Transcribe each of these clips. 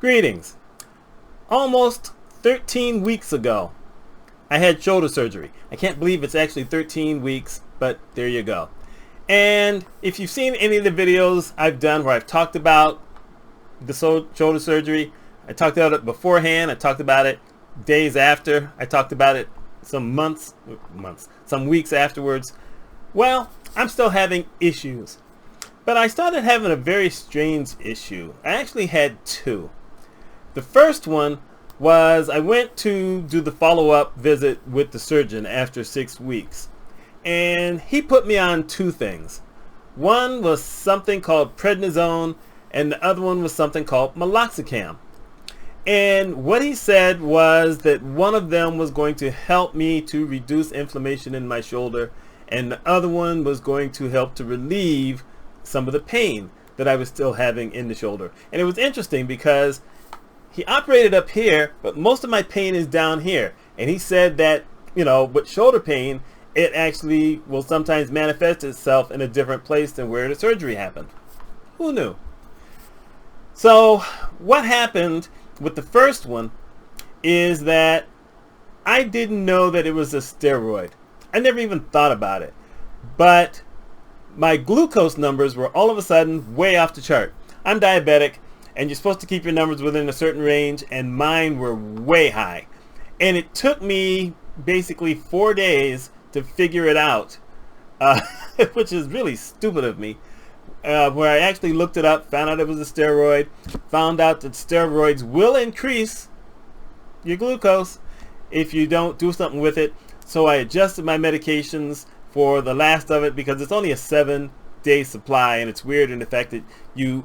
Greetings. Almost 13 weeks ago, I had shoulder surgery. I can't believe it's actually 13 weeks, but there you go. And if you've seen any of the videos I've done where I've talked about the shoulder surgery, I talked about it beforehand, I talked about it days after, I talked about it some some weeks afterwards. Well, I'm still having issues. But I started having a very strange issue. I actually had two. The first one was I went to do the follow-up visit with the surgeon after 6 weeks. And he put me on two things. One was something called prednisone, and the other one was something called meloxicam. And what he said was that one of them was going to help me to reduce inflammation in my shoulder, and the other one was going to help to relieve some of the pain that I was still having in the shoulder. And it was interesting because he operated up here, but most of my pain is down here. And he said that, with shoulder pain, it actually will sometimes manifest itself in a different place than where the surgery happened. Who knew? So what happened with the first one is that I didn't know that it was a steroid. I never even thought about it. But my glucose numbers were all of a sudden way off the chart. I'm diabetic, and you're supposed to keep your numbers within a certain range, and mine were way high. And it took me basically 4 days to figure it out, which is really stupid of me, where I actually looked it up, found out it was a steroid, found out that steroids will increase your glucose if you don't do something with it. So I adjusted my medications for the last of it because it's only a 7-day supply, and it's weird in the fact that you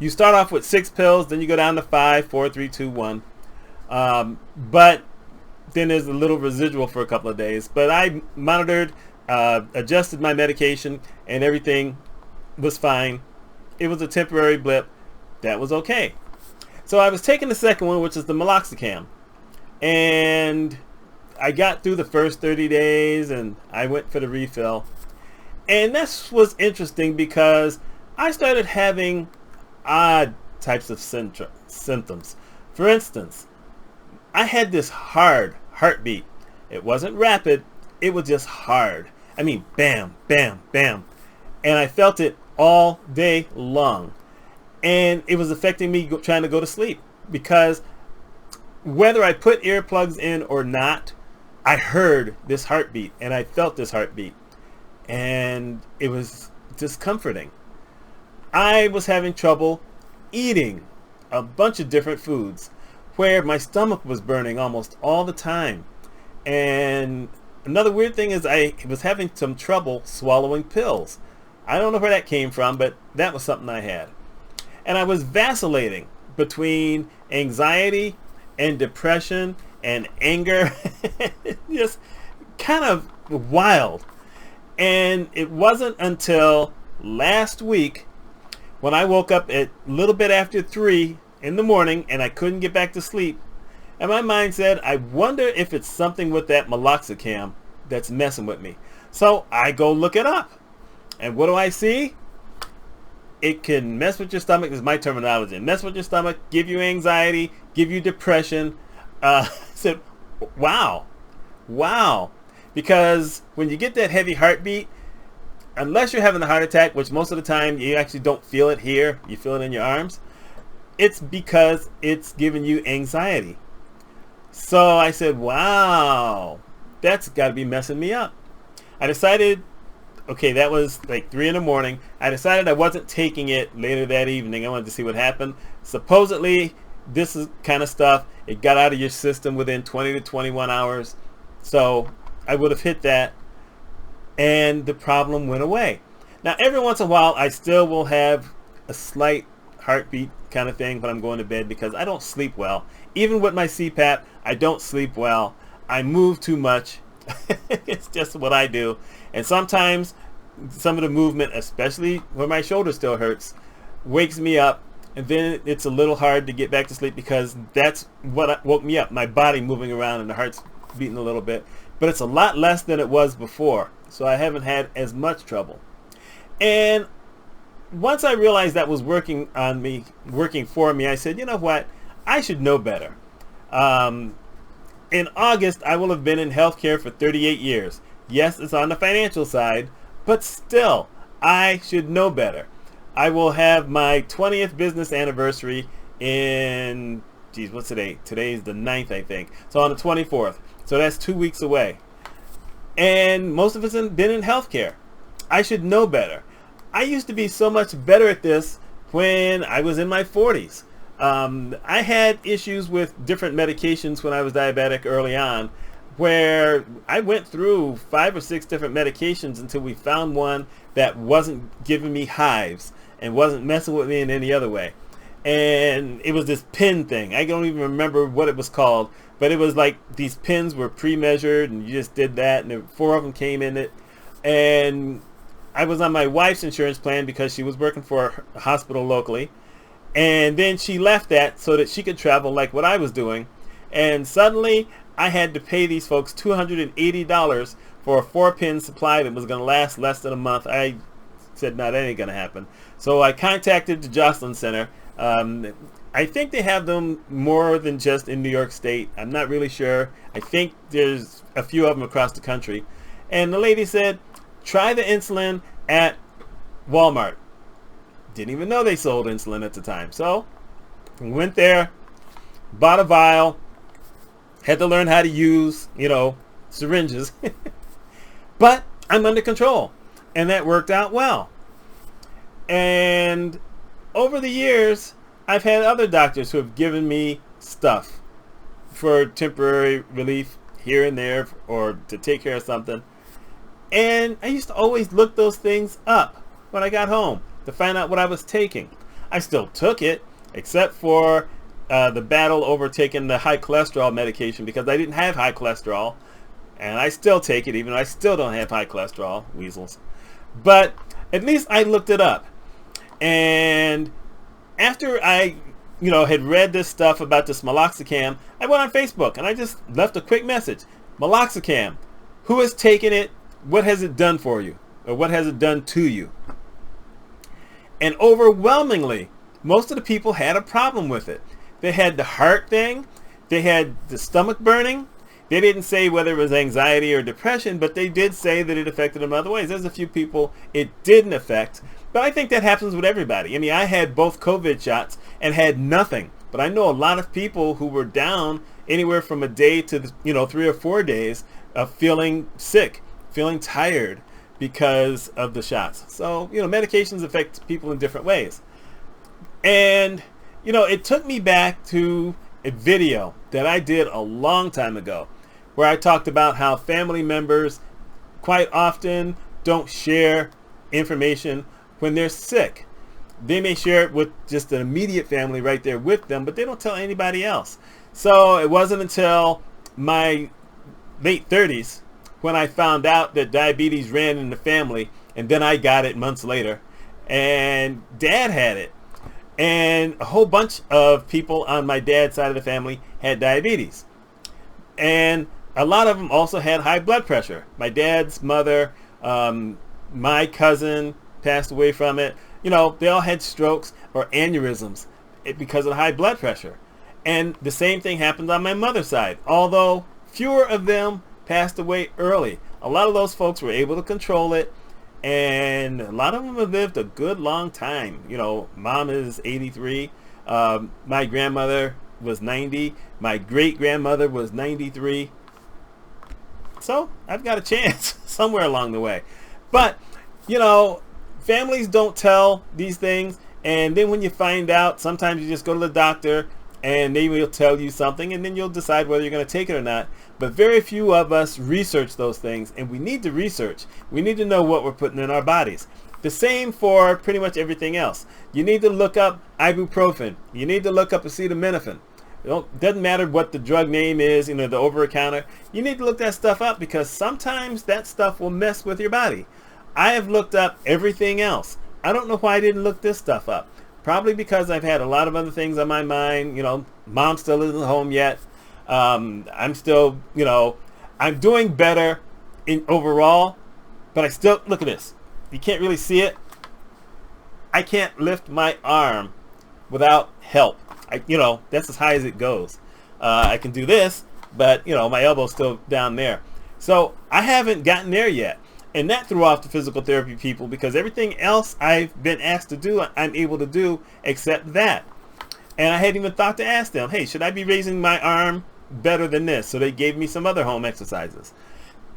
start off with 6 pills, then you go down to 5, 4, 3, 2, 1. But then there's a little residual for a couple of days. But I monitored, adjusted my medication, and everything was fine. It was a temporary blip. That was okay. So I was taking the second one, which is the meloxicam. And I got through the first 30 days, and I went for the refill. And this was interesting because I started having odd types of symptoms. For instance, I had this hard heartbeat. It wasn't rapid, it was just hard. I mean, bam, bam, bam. And I felt it all day long. And it was affecting me trying to go to sleep, because whether I put earplugs in or not, I heard this heartbeat and I felt this heartbeat. And it was discomforting. I was having trouble eating a bunch of different foods, where my stomach was burning almost all the time. And another weird thing is I was having some trouble swallowing pills. I don't know where that came from, but that was something I had. And I was vacillating between anxiety and depression and anger. Just kind of wild. And it wasn't until last week when I woke up at a little bit after 3 in the morning and I couldn't get back to sleep, and my mind said, I wonder if it's something with that meloxicam that's messing with me. So I go look it up. And what do I see? It can mess with your stomach. This is my terminology. Mess with your stomach, give you anxiety, give you depression. I said, wow. Because when you get that heavy heartbeat, unless you're having a heart attack, which most of the time you actually don't feel it here, you feel it in your arms, it's because it's giving you anxiety. So I said, wow, that's got to be messing me up. I decided, okay, that was like 3 in the morning. I decided I wasn't taking it later that evening. I wanted to see what happened. Supposedly, this is kind of stuff, it got out of your system within 20 to 21 hours. So I would have hit that, and the problem went away. Now, every once in a while, I still will have a slight heartbeat kind of thing when I'm going to bed, because I don't sleep well. Even with my CPAP, I don't sleep well. I move too much. It's just what I do. And sometimes some of the movement, especially when my shoulder still hurts, wakes me up, and then it's a little hard to get back to sleep, because that's what woke me up, my body moving around and the heart's beating a little bit. But it's a lot less than it was before, so I haven't had as much trouble. And once I realized that was working for me, I said, you know what? I should know better. Um, in August, I will have been in healthcare for 38 years. Yes, it's on the financial side, but still, I should know better. I will have my 20th business anniversary in, geez, what's today? Today is the 9th, I think. So on the 24th. So that's 2 weeks away. And most of us have been in healthcare. I should know better. I used to be so much better at this when I was in my 40s. I had issues with different medications when I was diabetic early on, where I went through 5 or 6 different medications until we found one that wasn't giving me hives and wasn't messing with me in any other way. And it was this pin thing. I don't even remember what it was called, but it was like these pins were pre-measured and you just did that, and 4 of them came in it. And I was on my wife's insurance plan because she was working for a hospital locally. And then she left that so that she could travel like what I was doing. And suddenly I had to pay these folks $280 for a 4-pin supply that was going to last less than a month. I said, no, that ain't going to happen. So I contacted the Jocelyn Center. I think they have them more than just in New York State. I'm not really sure. I think there's a few of them across the country. And the lady said, try the insulin at Walmart. Didn't even know they sold insulin at the time. So we went there, bought a vial, had to learn how to use, syringes. But I'm under control. And that worked out well. And over the years, I've had other doctors who have given me stuff for temporary relief here and there or to take care of something. And I used to always look those things up when I got home to find out what I was taking. I still took it, except for the battle over taking the high cholesterol medication because I didn't have high cholesterol. And I still take it, even though I still don't have high cholesterol, weasels. But at least I looked it up. And after I, had read this stuff about this meloxicam, I went on Facebook and I just left a quick message. Meloxicam, who has taken it? What has it done for you? Or what has it done to you? And overwhelmingly, most of the people had a problem with it. They had the heart thing. They had the stomach burning. They didn't say whether it was anxiety or depression, but they did say that it affected them other ways. There's a few people it didn't affect, but I think that happens with everybody. I mean, I had both COVID shots and had nothing, but I know a lot of people who were down anywhere from a day to 3 or 4 days of feeling sick, feeling tired because of the shots. So medications affect people in different ways. And it took me back to a video that I did a long time ago where I talked about how family members quite often don't share information when they're sick. They may share it with just an immediate family right there with them, but they don't tell anybody else. So it wasn't until my late 30s when I found out that diabetes ran in the family, and then I got it months later, and Dad had it. And a whole bunch of people on my dad's side of the family had diabetes. And a lot of them also had high blood pressure. My dad's mother, my cousin passed away from it. They all had strokes or aneurysms because of the high blood pressure. And the same thing happened on my mother's side, although fewer of them passed away early. A lot of those folks were able to control it, and a lot of them have lived a good long time. Mom is 83. My grandmother was 90. My great-grandmother was 93. So I've got a chance somewhere along the way. But, families don't tell these things, and then when you find out, sometimes you just go to the doctor and they will tell you something, and then you'll decide whether you're going to take it or not. But very few of us research those things, and we need to research. We need to know what we're putting in our bodies. The same for pretty much everything else. You need to look up ibuprofen. You need to look up acetaminophen. It doesn't matter what the drug name is, the over-the-counter. You need to look that stuff up because sometimes that stuff will mess with your body. I have looked up everything else. I don't know why I didn't look this stuff up. Probably because I've had a lot of other things on my mind. Mom still isn't home yet. I'm still, I'm doing better in overall, but I still, look at this. You can't really see it. I can't lift my arm without help. That's as high as it goes. I can do this, but my elbow's still down there. So I haven't gotten there yet. And that threw off the physical therapy people, because everything else I've been asked to do, I'm able to do except that. And I hadn't even thought to ask them, hey, should I be raising my arm better than this? So they gave me some other home exercises.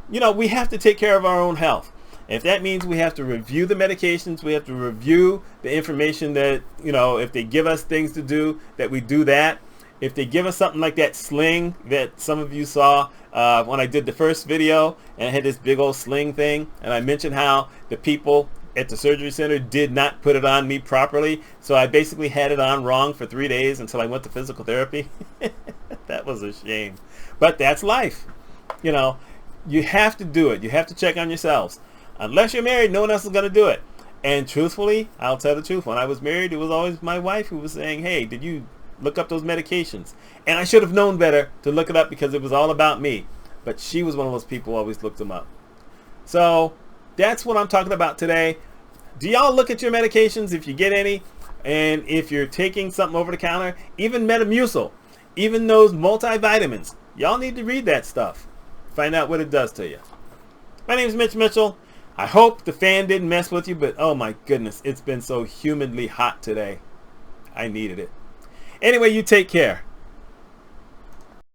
We have to take care of our own health. If that means we have to review the medications, we have to review the information that, if they give us things to do, that we do that. If they give us something like that sling that some of you saw when I did the first video, and I had this big old sling thing, and I mentioned how the people at the surgery center did not put it on me properly, so I basically had it on wrong for 3 days until I went to physical therapy. That was a shame. But that's life. You have to do it. You have to check on yourselves. Unless you're married, no one else is going to do it. And truthfully, I'll tell the truth. When I was married, it was always my wife who was saying, hey, did you look up those medications? And I should have known better to look it up, because it was all about me. But she was one of those people who always looked them up. So that's what I'm talking about today. Do y'all look at your medications if you get any? And if you're taking something over the counter, even Metamucil, even those multivitamins, y'all need to read that stuff. Find out what it does to you. My name is Mitch Mitchell. I hope the fan didn't mess with you, but oh my goodness, it's been so humidly hot today. I needed it. Anyway, you take care.